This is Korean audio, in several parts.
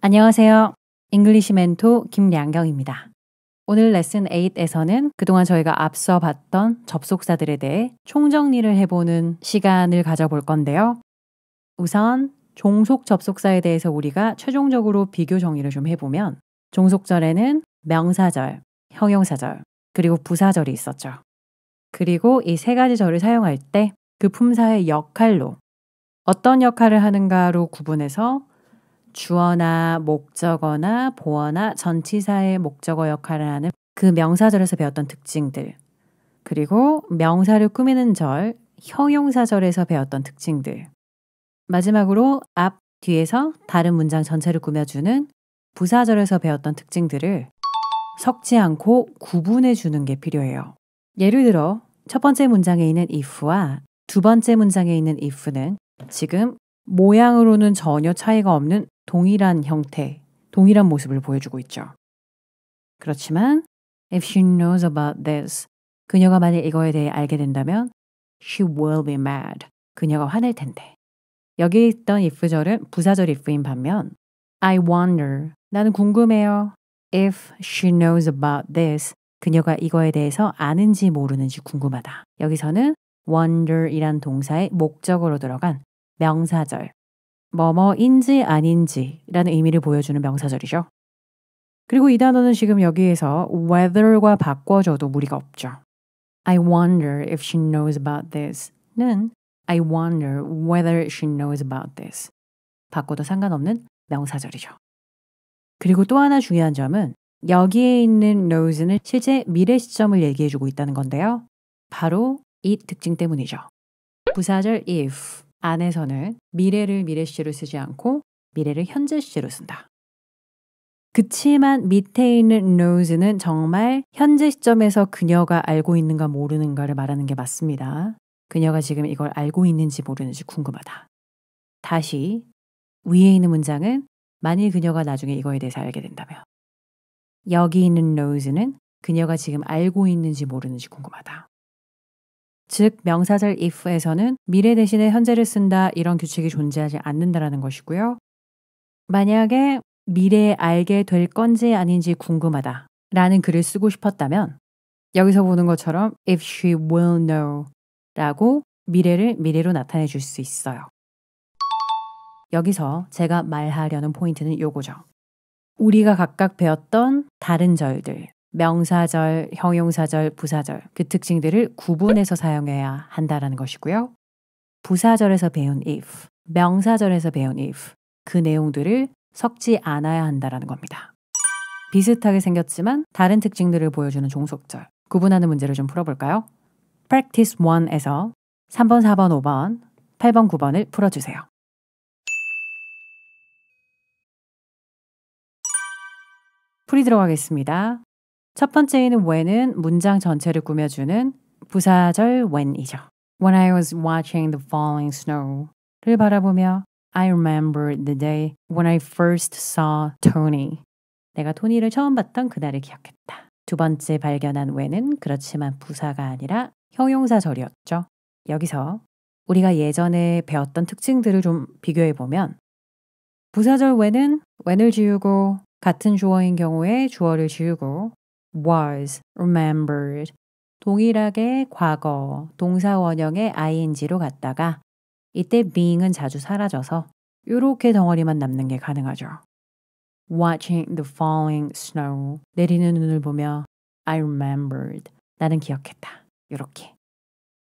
안녕하세요. 잉글리시 멘토 김량경입니다. 오늘 레슨 8에서는 그동안 저희가 앞서 봤던 접속사들에 대해 총정리를 해보는 시간을 가져볼 건데요. 우선 종속 접속사에 대해서 우리가 최종적으로 비교 정리를 좀 해보면 종속절에는 명사절, 형용사절, 그리고 부사절이 있었죠. 그리고 이 세 가지 절을 사용할 때 그 품사의 역할로 어떤 역할을 하는가로 구분해서 주어나 목적어나 보어나 전치사의 목적어 역할을 하는 그 명사절에서 배웠던 특징들, 그리고 명사를 꾸미는 절, 형용사절에서 배웠던 특징들, 마지막으로 앞, 뒤에서 다른 문장 전체를 꾸며주는 부사절에서 배웠던 특징들을 섞지 않고 구분해 주는 게 필요해요. 예를 들어 첫 번째 문장에 있는 if와 두 번째 문장에 있는 if는 지금 모양으로는 전혀 차이가 없는 동일한 형태, 동일한 모습을 보여주고 있죠. 그렇지만 if she knows about this, 그녀가 만약 이거에 대해 알게 된다면 she will be mad, 그녀가 화낼 텐데. 여기에 있던 if절은 부사절 if인 반면 I wonder, 나는 궁금해요. if she knows about this, 그녀가 이거에 대해서 아는지 모르는지 궁금하다. 여기서는 wonder이란 동사의 목적어로 들어간 명사절, 뭐뭐인지 아닌지라는 의미를 보여주는 명사절이죠. 그리고 이 단어는 지금 여기에서 whether과 바꿔줘도 무리가 없죠. I wonder if she knows about this는 I wonder whether she knows about this. 바꿔도 상관없는 명사절이죠. 그리고 또 하나 중요한 점은 여기에 있는 knows는 실제 미래 시점을 얘기해주고 있다는 건데요. 바로 이 특징 때문이죠. 부사절 if 안에서는 미래를 미래 시제로 쓰지 않고 미래를 현재 시제로 쓴다. 그치만 밑에 있는 knows는 정말 현재 시점에서 그녀가 알고 있는가 모르는가를 말하는 게 맞습니다. 그녀가 지금 이걸 알고 있는지 모르는지 궁금하다. 다시 위에 있는 문장은 만일 그녀가 나중에 이거에 대해서 알게 된다면, 여기 있는 knows는 그녀가 지금 알고 있는지 모르는지 궁금하다. 즉 명사절 if에서는 미래 대신에 현재를 쓴다, 이런 규칙이 존재하지 않는다라는 것이고요. 만약에 미래에 알게 될 건지 아닌지 궁금하다 라는 글을 쓰고 싶었다면 여기서 보는 것처럼 if she will know 라고 미래를 미래로 나타내 줄 수 있어요. 여기서 제가 말하려는 포인트는 요거죠. 우리가 각각 배웠던 다른 절들, 명사절, 형용사절, 부사절, 그 특징들을 구분해서 사용해야 한다는 것이고요. 부사절에서 배운 if, 명사절에서 배운 if, 그 내용들을 섞지 않아야 한다는 겁니다. 비슷하게 생겼지만 다른 특징들을 보여주는 종속절, 구분하는 문제를 좀 풀어볼까요? Practice 1에서 3번, 4번, 5번, 8번, 9번을 풀어주세요. 풀이 들어가겠습니다. 첫 번째인 when은 문장 전체를 꾸며주는 부사절 when이죠. When I was watching the falling snow를 바라보며 I remember the day when I first saw Tony. 내가 토니를 처음 봤던 그날을 기억했다. 두 번째 발견한 when은 그렇지만 부사가 아니라 형용사절이었죠. 여기서 우리가 예전에 배웠던 특징들을 좀 비교해보면 부사절 when은 when을 지우고 같은 주어인 경우에 주어를 지우고 was, remembered, 동일하게 과거, 동사 원형의 ing로 갔다가 이때 being은 자주 사라져서 이렇게 덩어리만 남는 게 가능하죠. Watching the falling snow, 내리는 눈을 보며 I remembered, 나는 기억했다. 이렇게.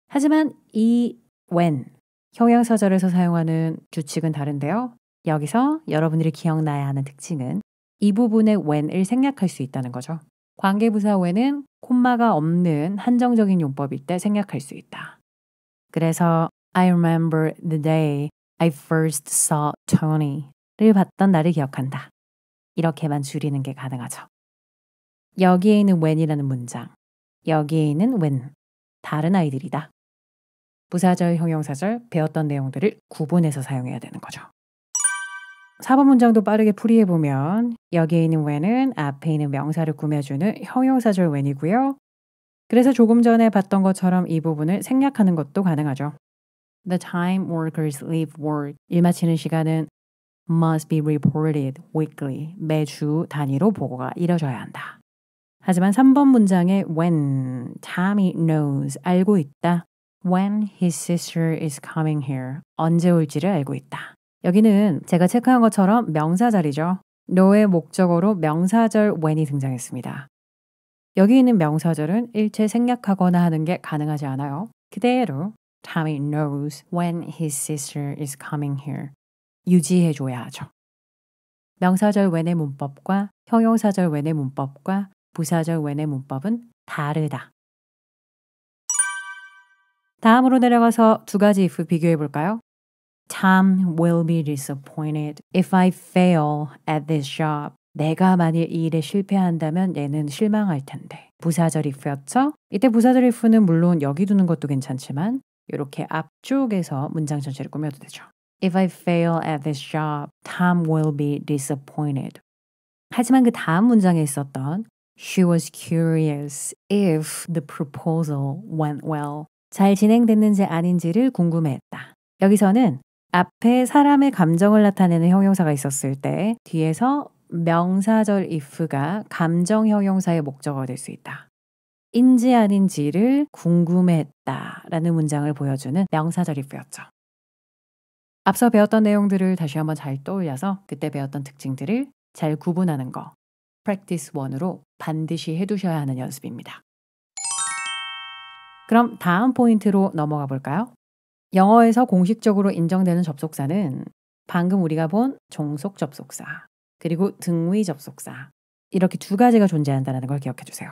하지만 이 when, 형용사절에서 사용하는 규칙은 다른데요. 여기서 여러분들이 기억나야 하는 특징은 이 부분의 when을 생략할 수 있다는 거죠. 관계부사 when은 콤마가 없는 한정적인 용법일 때 생략할 수 있다. 그래서 I remember the day I first saw Tony를 봤던 날을 기억한다. 이렇게만 줄이는 게 가능하죠. 여기에 있는 when이라는 문장, 여기에 있는 when, 다른 아이들이다. 부사절, 형용사절, 배웠던 내용들을 구분해서 사용해야 되는 거죠. 4번 문장도 빠르게 풀이해보면 여기에 있는 when은 앞에 있는 명사를 꾸며주는 형용사절 when이고요. 그래서 조금 전에 봤던 것처럼 이 부분을 생략하는 것도 가능하죠. The time workers leave work. 일 마치는 시간은 must be reported weekly. 매주 단위로 보고가 이뤄져야 한다. 하지만 3번 문장에 when Tommy knows 알고 있다. When his sister is coming here. 언제 올지를 알고 있다. 여기는 제가 체크한 것처럼 명사절이죠. know의 목적어로 명사절 when이 등장했습니다. 여기 있는 명사절은 일체 생략하거나 하는 게 가능하지 않아요. 그대로 Tommy knows when his sister is coming here. 유지해줘야 하죠. 명사절 when의 문법과 형용사절 when의 문법과 부사절 when의 문법은 다르다. 다음으로 내려가서 두 가지 if 비교해 볼까요? Tom will be disappointed if I fail at this job. 내가 만일 이 일에 실패한다면 얘는 실망할 텐데. 부사절 if였죠? 이때 부사절 if는 물론 여기 두는 것도 괜찮지만 이렇게 앞쪽에서 문장 전체를 꾸며도 되죠. If I fail at this job, Tom will be disappointed. 하지만 그 다음 문장에 있었던 She was curious if the proposal went well. 잘 진행됐는지 아닌지를 궁금해했다. 여기서는 앞에 사람의 감정을 나타내는 형용사가 있었을 때 뒤에서 명사절 if가 감정 형용사의 목적어가 될 수 있다. 인지 아닌지를 궁금해했다라는 문장을 보여주는 명사절 if였죠. 앞서 배웠던 내용들을 다시 한번 잘 떠올려서 그때 배웠던 특징들을 잘 구분하는 거 practice 1으로 반드시 해두셔야 하는 연습입니다. 그럼 다음 포인트로 넘어가 볼까요? 영어에서 공식적으로 인정되는 접속사는 방금 우리가 본 종속 접속사 그리고 등위 접속사 이렇게 두 가지가 존재한다는 걸 기억해 주세요.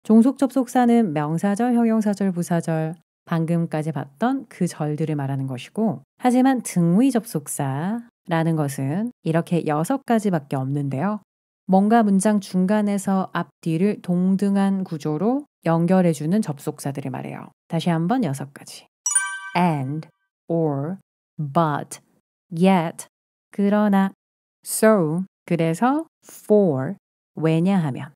종속 접속사는 명사절, 형용사절, 부사절 방금까지 봤던 그 절들을 말하는 것이고 하지만 등위 접속사라는 것은 이렇게 6가지밖에 없는데요. 뭔가 문장 중간에서 앞뒤를 동등한 구조로 연결해주는 접속사들을 말해요. 다시 한번 6가지. And, or, but, yet, 그러나, so, 그래서, for, 왜냐하면.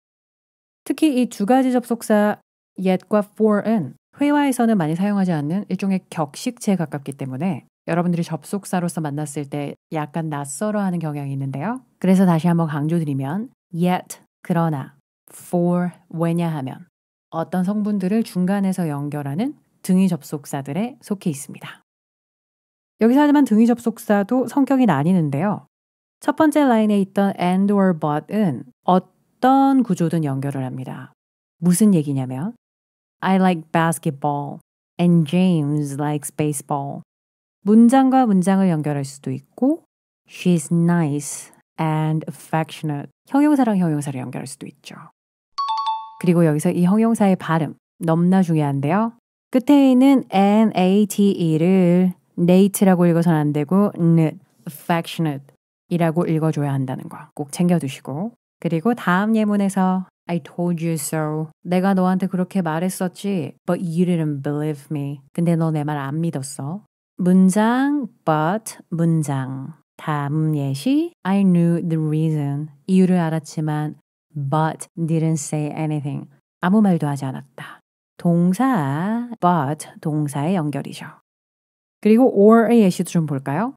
특히 이 두 가지 접속사 yet과 for은 회화에서는 많이 사용하지 않는 일종의 격식체에 가깝기 때문에 여러분들이 접속사로서 만났을 때 약간 낯설어하는 경향이 있는데요. 그래서 다시 한번 강조드리면 yet, 그러나, for, 왜냐하면 어떤 성분들을 중간에서 연결하는 등위 접속사들에 속해 있습니다. 여기서 하지만 등위 접속사도 성격이 나뉘는데요. 첫 번째 라인에 있던 and or but은 어떤 구조든 연결을 합니다. 무슨 얘기냐면 I like basketball and James likes baseball. 문장과 문장을 연결할 수도 있고 She's nice and affectionate. 형용사랑 형용사를 연결할 수도 있죠. 그리고 여기서 이 형용사의 발음 너무나 중요한데요. 끝에 있는 nate를 nate라고 읽어서는 안 되고 affectionate 이라고 읽어줘야 한다는 거 꼭 챙겨두시고 그리고 다음 예문에서 I told you so. 내가 너한테 그렇게 말했었지. But you didn't believe me. 근데 너 내 말 안 믿었어. 문장 but 문장 다음 예시 I knew the reason. 이유를 알았지만 but didn't say anything. 아무 말도 하지 않았다. 동사 but 동사의 연결이죠. 그리고 or의 예시도 좀 볼까요?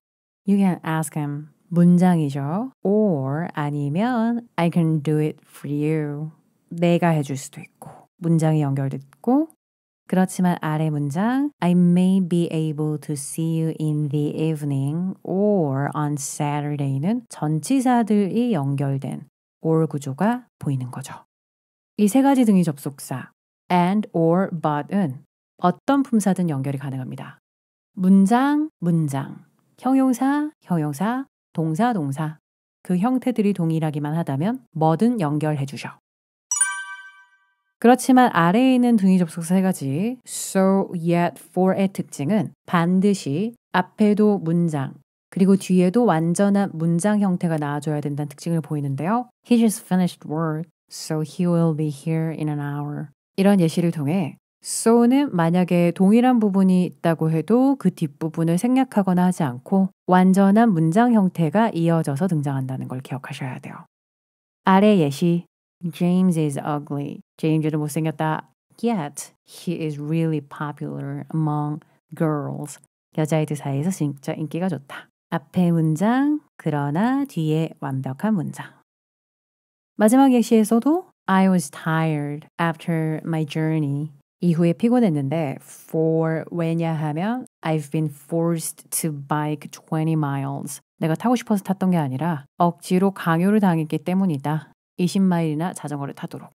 You can ask him. 문장이죠. or 아니면 I can do it for you. 내가 해줄 수도 있고 문장이 연결됐고 그렇지만 아래 문장 I may be able to see you in the evening or on Saturday는 전치사들이 연결된 or 구조가 보이는 거죠. 이 세 가지 등위 접속사 and, or, but은 어떤 품사든 연결이 가능합니다. 문장, 문장, 형용사, 형용사, 동사, 동사 그 형태들이 동일하기만 하다면 뭐든 연결해 주죠. 그렇지만 아래에 있는 등위 접속사 세 가지 so, yet, for의 특징은 반드시 앞에도 문장 그리고 뒤에도 완전한 문장 형태가 나와줘야 된다는 특징을 보이는데요. He just finished work, so he will be here in an hour. 이런 예시를 통해 so는 만약에 동일한 부분이 있다고 해도 그 뒷부분을 생략하거나 하지 않고 완전한 문장 형태가 이어져서 등장한다는 걸 기억하셔야 돼요. 아래 예시 James is ugly. 제임스는 못생겼다. Yet he is really popular among girls. 여자애들 사이에서 진짜 인기가 좋다. 앞에 문장 그러나 뒤에 완벽한 문장. 마지막 예시에서도 I was tired after my journey. 이후에 피곤했는데 for 왜냐하면 I've been forced to bike 20 miles. 내가 타고 싶어서 탔던 게 아니라 억지로 강요를 당했기 때문이다. 20마일이나 자전거를 타도록.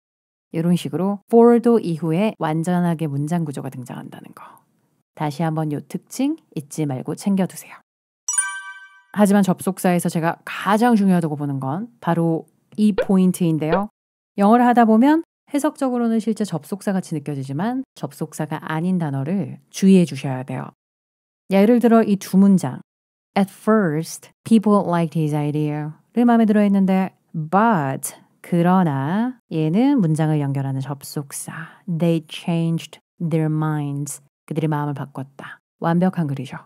이런 식으로 for도 이후에 완전하게 문장 구조가 등장한다는 거. 다시 한번 요 특징 잊지 말고 챙겨두세요. 하지만 접속사에서 제가 가장 중요하다고 보는 건 바로 이 포인트인데요. 영어를 하다 보면 해석적으로는 실제 접속사 같이 느껴지지만 접속사가 아닌 단어를 주의해 주셔야 돼요. 예를 들어 이 두 문장 At first, people liked his idea를 마음에 들어 했는데 but 그러나 얘는 문장을 연결하는 접속사 They changed their minds. 그들의 마음을 바꿨다. 완벽한 글이죠.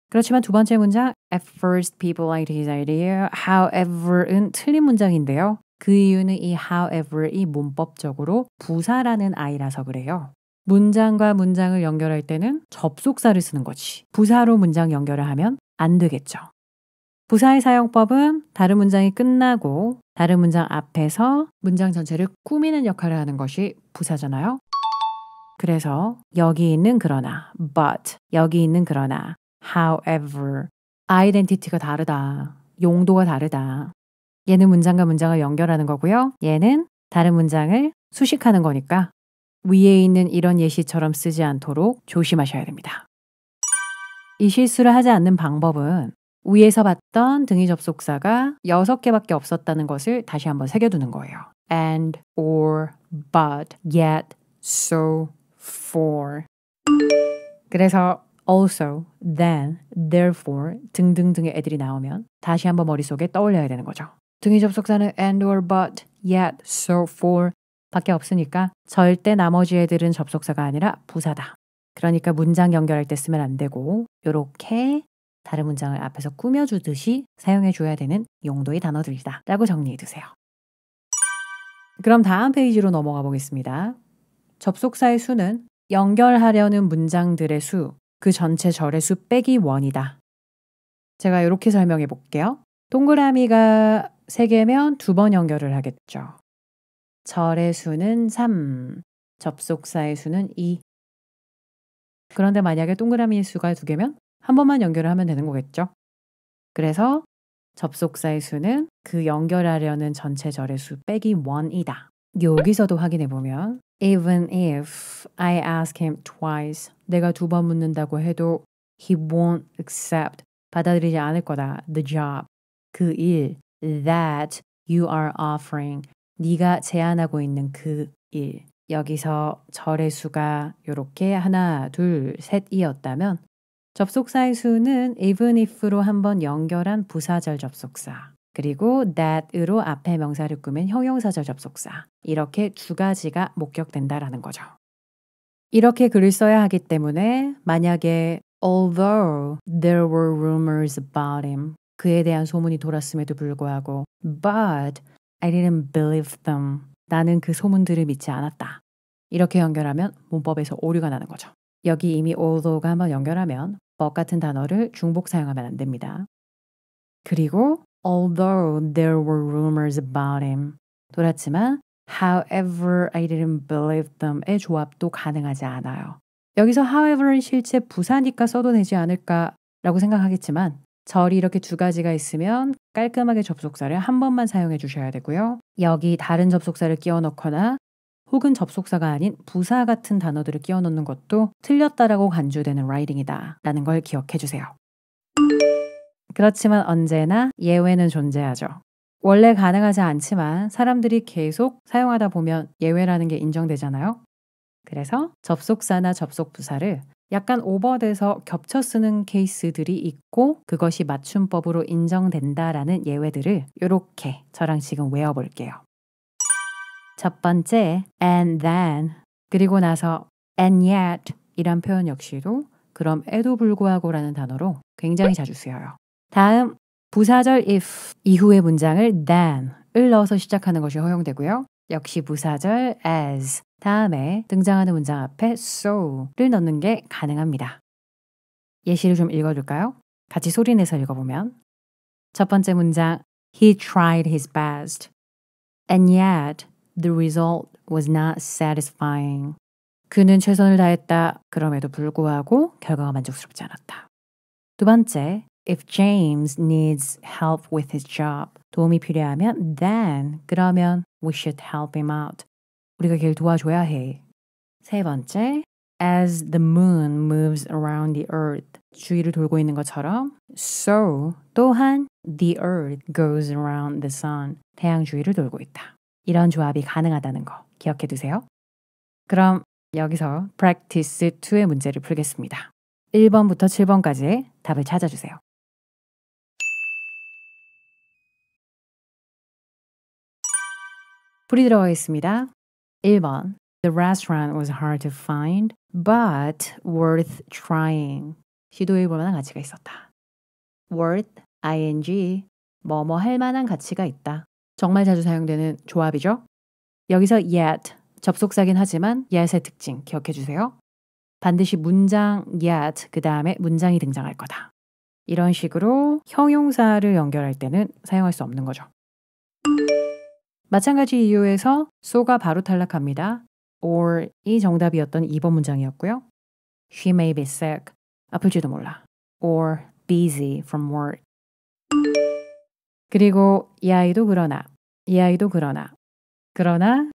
그렇지만 두 번째 문장 At first, people liked his idea. However은 틀린 문장인데요. 그 이유는 이 however이 문법적으로 부사라는 I라서 그래요. 문장과 문장을 연결할 때는 접속사를 쓰는 거지. 부사로 문장 연결을 하면 안 되겠죠. 부사의 사용법은 다른 문장이 끝나고 다른 문장 앞에서 문장 전체를 꾸미는 역할을 하는 것이 부사잖아요. 그래서 여기 있는 그러나, but, 여기 있는 그러나, however, 아이덴티티가 다르다. 용도가 다르다. 얘는 문장과 문장을 연결하는 거고요. 얘는 다른 문장을 수식하는 거니까 위에 있는 이런 예시처럼 쓰지 않도록 조심하셔야 됩니다. 이 실수를 하지 않는 방법은 위에서 봤던 등위 접속사가 6개밖에 없었다는 것을 다시 한번 새겨두는 거예요. And, or, but, yet, so, for. 그래서 also, then, therefore 등등등의 애들이 나오면 다시 한번 머릿속에 떠올려야 되는 거죠. 등위 접속사는 and, or, but, yet, so, for 밖에 없으니까 절대 나머지 애들은 접속사가 아니라 부사다. 그러니까 문장 연결할 때 쓰면 안 되고 이렇게 다른 문장을 앞에서 꾸며주듯이 사용해 줘야 되는 용도의 단어들이다 라고 정리해 두세요. 그럼 다음 페이지로 넘어가 보겠습니다. 접속사의 수는 연결하려는 문장들의 수, 그 전체 절의 수 빼기 1이다. 제가 이렇게 설명해 볼게요. 동그라미가 3개면 2번 연결을 하겠죠. 절의 수는 3, 접속사의 수는 2. 그런데 만약에 동그라미의 수가 2개면 한 번만 연결을 하면 되는 거겠죠. 그래서 접속사의 수는 그 연결하려는 전체 절의 수 빼기 1이다. 여기서도 확인해 보면 Even if I ask him twice, 내가 2번 묻는다고 해도 he won't accept, 받아들이지 않을 거다. The job, 그 일, that you are offering, 네가 제안하고 있는 그 일. 여기서 절의 수가 이렇게 하나, 둘, 셋이었다면 접속사의 수는 even if로 한번 연결한 부사절 접속사 그리고 that으로 앞에 명사를 꾸민 형용사절 접속사 이렇게 2가지가 목격된다라는 거죠. 이렇게 글을 써야 하기 때문에 만약에 although there were rumors about him 그에 대한 소문이 돌았음에도 불구하고 but I didn't believe them 나는 그 소문들을 믿지 않았다. 이렇게 연결하면 문법에서 오류가 나는 거죠. 여기 이미 although가 한번 연결하면 but 같은 단어를 중복 사용하면 안 됩니다. 그리고 although there were rumors about him 돌았지만 however I didn't believe them의 조합도 가능하지 않아요. 여기서 however는 실제 부사니까 써도 되지 않을까라고 생각하겠지만 절이 이렇게 2가지가 있으면 깔끔하게 접속사를 한 번만 사용해 주셔야 되고요. 여기 다른 접속사를 끼워 넣거나 혹은 접속사가 아닌 부사 같은 단어들을 끼워 넣는 것도 틀렸다라고 간주되는 라이팅이다 라는 걸 기억해 주세요. 그렇지만 언제나 예외는 존재하죠. 원래 가능하지 않지만 사람들이 계속 사용하다 보면 예외라는 게 인정되잖아요. 그래서 접속사나 접속부사를 약간 오버돼서 겹쳐 쓰는 케이스들이 있고 그것이 맞춤법으로 인정된다라는 예외들을 이렇게 저랑 지금 외워볼게요. 첫 번째, and then, 그리고 나서 and yet 이란 표현 역시도 그럼 에도 불구하고라는 단어로 굉장히 자주 쓰여요. 다음, 부사절 if 이후의 문장을 than을 넣어서 시작하는 것이 허용되고요. 역시 부사절 as 다음에 등장하는 문장 앞에 so를 넣는 게 가능합니다. 예시를 좀 읽어줄까요? 같이 소리내서 읽어보면 첫 번째 문장 He tried his best. And yet the result was not satisfying. 그는 최선을 다했다. 그럼에도 불구하고 결과가 만족스럽지 않았다. 두 번째 If James needs help with his job. 도움이 필요하면 then 그러면 we should help him out. 우리가 걔를 도와줘야 해. 세 번째 As the moon moves around the earth. 주위를 돌고 있는 것처럼 so 또한 the earth goes around the sun. 태양 주위를 돌고 있다. 이런 조합이 가능하다는 거 기억해 두세요. 그럼 여기서 practice 2의 문제를 풀겠습니다. 1번부터 7번까지의 답을 찾아주세요. 풀이 들어가 있습니다. 1번 The restaurant was hard to find, but worth trying. 시도해볼 만한 가치가 있었다. worth, ing, 뭐뭐 할 만한 가치가 있다. 정말 자주 사용되는 조합이죠. 여기서 yet, 접속사긴 하지만 yet의 특징 기억해 주세요. 반드시 문장 yet, 그 다음에 문장이 등장할 거다. 이런 식으로 형용사를 연결할 때는 사용할 수 없는 거죠. 마찬가지 이유에서 so가 바로 탈락합니다. or이 정답이었던 2번 문장이었고요. She may be sick. 아플지도 몰라. or busy from work. 그리고 이 아이도 그러나, 이 아이도 그러나. 그러나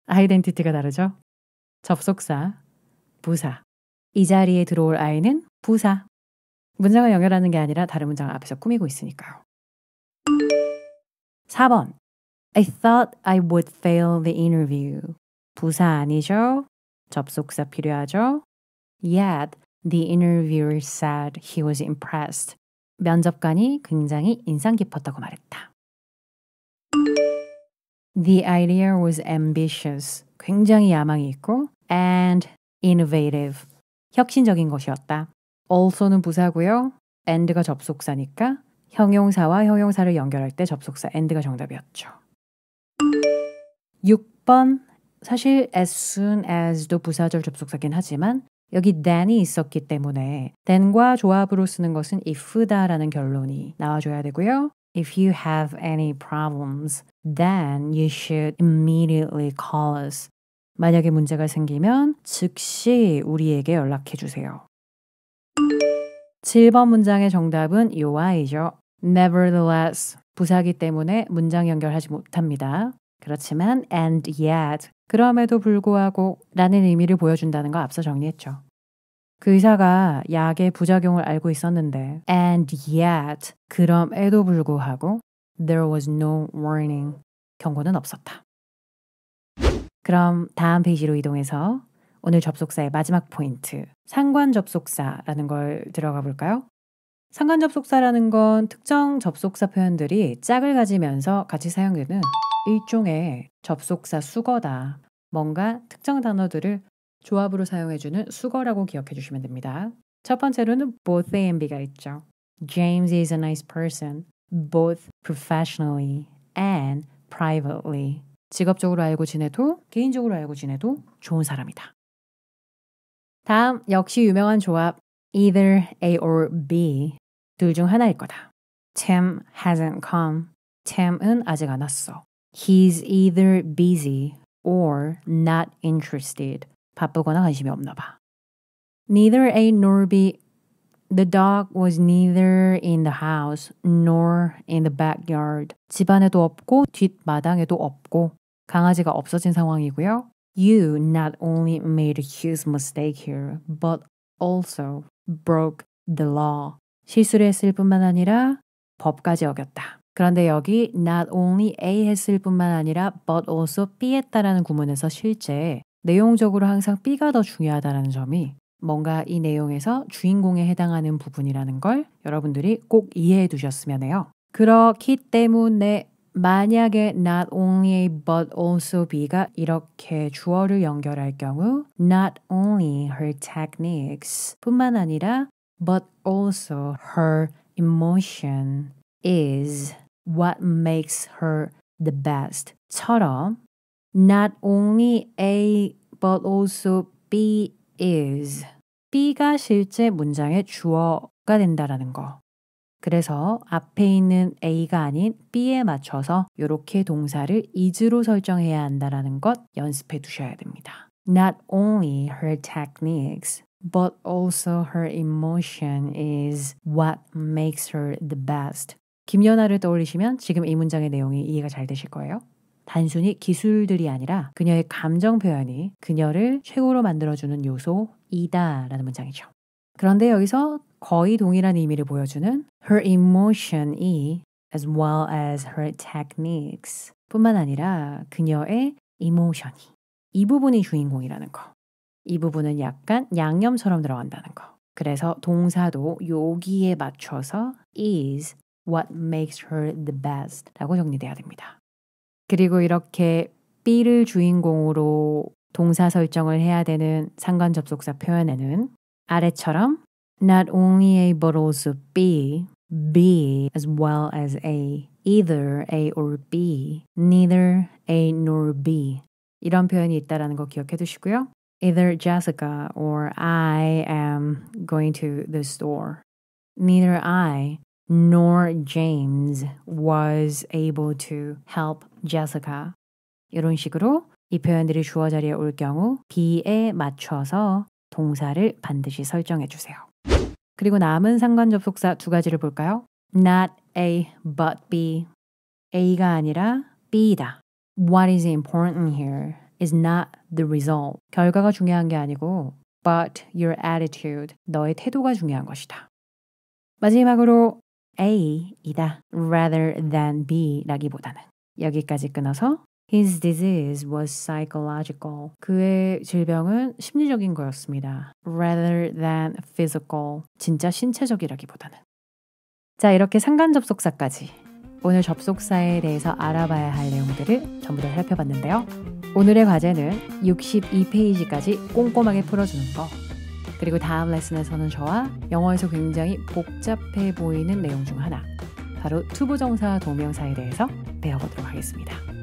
아이덴티티가 다르죠. 접속사, 부사. 이 자리에 들어올 아이는 부사. 문장을 연결하는 게 아니라 다른 문장 앞에서 꾸미고 있으니까요. 4번. I thought I would fail the interview. 부사 아니죠? 접속사 필요하죠? Yet the interviewer said he was impressed. 면접관이 굉장히 인상 깊었다고 말했다. The idea was ambitious. 굉장히 야망이 있고 and innovative. 혁신적인 것이었다. also는 부사고요. and가 접속사니까 형용사와 형용사를 연결할 때 접속사 and가 정답이었죠. 6번 사실 as soon as도 부사절 접속사긴 하지만 여기 then이 있었기 때문에 then과 조합으로 쓰는 것은 if다라는 결론이 나와줘야 되고요. If you have any problems, then you should immediately call us. 만약에 문제가 생기면 즉시 우리에게 연락해 주세요. 7번 문장의 정답은 요 아이죠. Nevertheless, 부사기 때문에 문장 연결하지 못합니다. 그렇지만 and yet, 그럼에도 불구하고 라는 의미를 보여준다는 거 앞서 정리했죠. 그 의사가 약의 부작용을 알고 있었는데 and yet, 그럼에도 불구하고 there was no warning, 경고는 없었다. 그럼 다음 페이지로 이동해서 오늘 접속사의 마지막 포인트, 상관 접속사라는 걸 들어가 볼까요? 상관 접속사라는 건 특정 접속사 표현들이 짝을 가지면서 같이 사용되는 일종의 접속사 수거다. 뭔가 특정 단어들을 조합으로 사용해주는 수거라고 기억해 주시면 됩니다. 첫 번째로는 both A and B가 있죠. James is a nice person, both professionally and privately. 직업적으로 알고 지내도 개인적으로 알고 지내도 좋은 사람이다. 다음 역시 유명한 조합 either A or B 둘 중 하나일 거다. Tim hasn't come. Tim은 아직 안 왔어. He's either busy or not interested. 바쁘거나 관심이 없나 봐. Neither A nor B. The dog was neither in the house nor in the backyard. 집안에도 없고 뒷마당에도 없고 강아지가 없어진 상황이고요. You not only made a huge mistake here, but also broke the law. 실수를 했을 뿐만 아니라 법까지 어겼다. 그런데 여기 not only A 했을 뿐만 아니라 but also B 했다라는 구문에서 실제 내용적으로 항상 B가 더 중요하다는 점이 뭔가 이 내용에서 주인공에 해당하는 부분이라는 걸 여러분들이 꼭 이해해 두셨으면 해요. 그렇기 때문에 만약에 not only A but also B가 이렇게 주어를 연결할 경우 not only her techniques 뿐만 아니라 but also her emotion is what makes her the best 처럼 not only A but also B is B가 실제 문장의 주어가 된다라는 거. 그래서 앞에 있는 A가 아닌 B에 맞춰서 이렇게 동사를 is로 설정해야 한다는 것 연습해 두셔야 됩니다. Not only her techniques, but also her emotion is what makes her the best. 김연아를 떠올리시면 지금 이 문장의 내용이 이해가 잘 되실 거예요. 단순히 기술들이 아니라 그녀의 감정 표현이 그녀를 최고로 만들어주는 요소이다 라는 문장이죠. 그런데 여기서 거의 동일한 의미를 보여주는 her emotion이 as well as her techniques 뿐만 아니라 그녀의 emotion이 이 부분이 주인공이라는 거. 이 부분은 약간 양념처럼 들어간다는 거. 그래서 동사도 여기에 맞춰서 is what makes her the best 라고 정리돼야 됩니다. 그리고 이렇게 B를 주인공으로 동사 설정을 해야 되는 상관접속사 표현에는 아래처럼 not only A but also B, B as well as A, either A or B, neither A nor B 이런 표현이 있다는 거 기억해 두시고요. Either Jessica or I am going to the store. Neither I nor James was able to help Jessica. 이런 식으로 이 표현들이 주어 자리에 올 경우 B에 맞춰서 동사를 반드시 설정해 주세요. 그리고 남은 상관 접속사 두 가지를 볼까요? Not A but B. A가 아니라 B다. What is important here is not the result. 결과가 중요한 게 아니고 but your attitude. 너의 태도가 중요한 것이다. 마지막으로 A이다 rather than B라기보다는 여기까지 끊어서 His disease was psychological. 그의 질병은 심리적인 거였습니다. Rather than physical. 진짜 신체적이라기보다는. 자, 이렇게 상관 접속사까지 오늘 접속사에 대해서 알아봐야 할 내용들을 전부 다 살펴봤는데요. 오늘의 과제는 62페이지까지 꼼꼼하게 풀어주는 거. 그리고 다음 레슨에서는 저와 영어에서 굉장히 복잡해 보이는 내용 중 하나, 바로 투부정사 동명사에 대해서 배워보도록 하겠습니다.